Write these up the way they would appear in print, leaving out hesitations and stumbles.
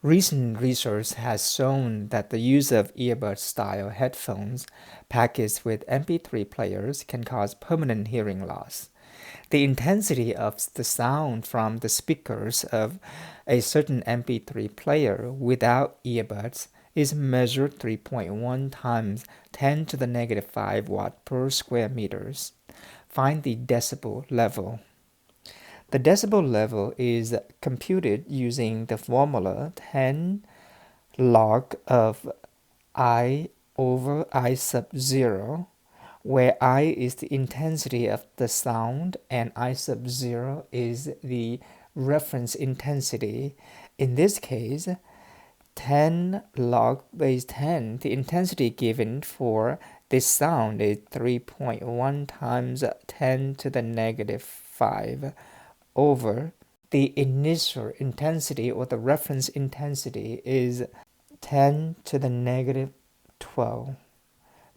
Recent research has shown that the use of earbud-style headphones packaged with MP3 players can cause permanent hearing loss. The intensity of the sound from the speakers of a certain MP3 player without earbuds is measured 3.1 times 10 to the negative 5 watt per square meters. Find the decibel level. The decibel level is computed using the formula 10 log of I over I sub 0, where I is the intensity of the sound and I sub 0 is the reference intensity. In this case, 10 log base 10, the intensity given for this sound is 3.1 times 10 to the negative 5 over the initial intensity, or the reference intensity, is 10 to the negative 12.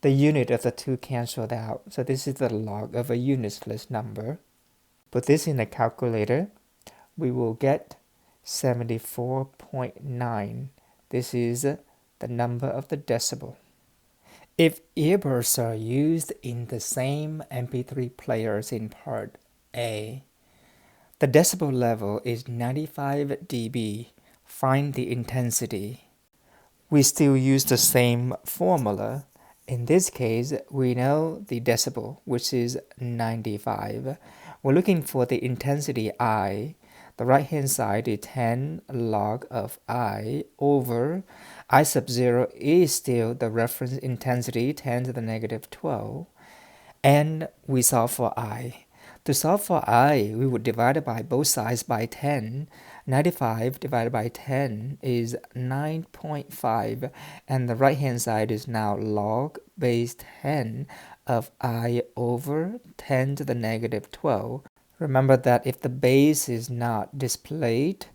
The unit of the two canceled out, so this is the log of a unitless number. Put this in a calculator, we will get 74.9. This is the number of the decibel. If earbuds are used in the same MP3 players in part A, the decibel level is 95 dB. Find the intensity. We still use the same formula. In this case, we know the decibel, which is 95. We're looking for the intensity I. The right-hand side is 10 log of I over I sub 0 is still the reference intensity, 10 to the negative 12. And we solve for I. To solve for I, we would divide it by both sides by 10. 95 divided by 10 is 9.5, and the right-hand side is now log base 10 of I over 10 to the negative 12. Remember that if the base is not displayed,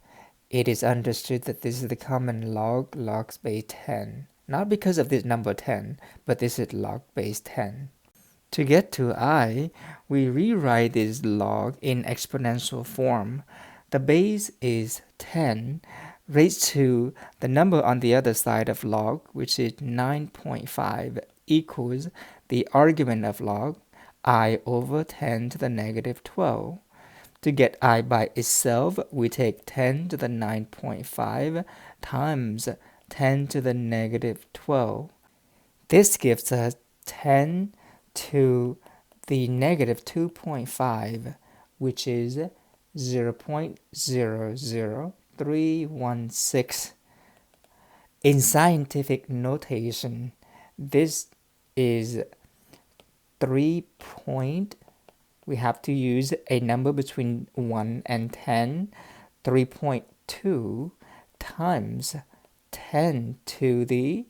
it is understood that this is the common log base 10. Not because of this number 10, but this is log base 10. To get to I, we rewrite this log in exponential form. The base is 10 raised to the number on the other side of log, which is 9.5, equals the argument of log, I over 10 to the negative 12. To get I by itself, we take 10 to the 9.5 times 10 to the negative 12. This gives us 10 to the negative 2.5, which is 0.00316. In scientific notation, this is 3 point. We have to use a number between 1 and 10. 3.2 times 10 to the,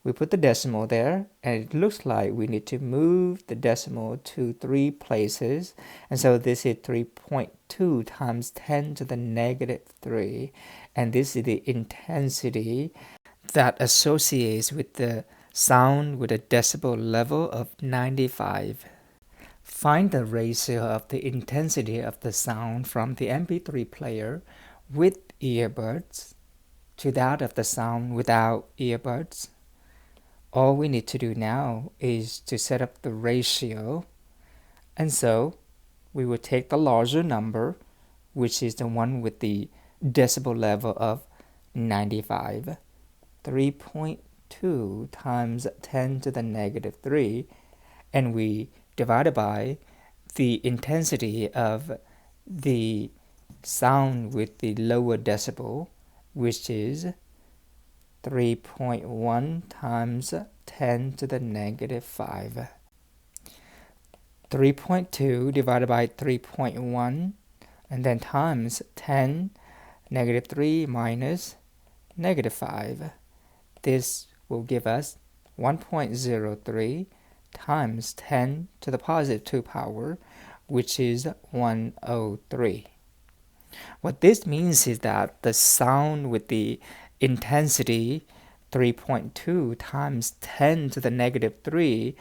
we put the decimal there, and it looks like we need to move the decimal to 3 places. And so this is 3.2 times 10 to the negative 3. And this is the intensity that associates with the sound with a decibel level of 95. Find the ratio of the intensity of the sound from the MP3 player with earbuds to that of the sound without earbuds. All we need to do now is to set up the ratio, and so we will take the larger number, which is the one with the decibel level of 95, 3.2 times 10 to the negative 3, and we divide it by the intensity of the sound with the lower decibel, which is 3.1 times 10 to the negative 5. 3.2 divided by 3.1, and then times 10, negative 3 minus negative 5. This will give us 1.03 times 10 to the positive 2 power, which is 103. What this means is that the sound with the intensity 3.2 times 10 to the negative 3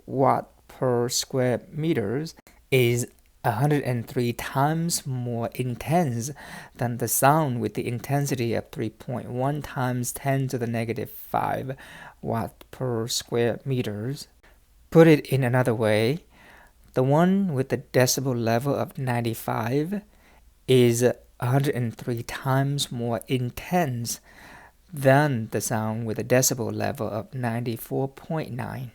watt per square meters is 103 times more intense than the sound with the intensity of 3.1 times 10 to the negative 5 watt per square meters. Put it in another way, the one with the decibel level of 95 is 103 times more intense than the sound with a decibel level of 94.9.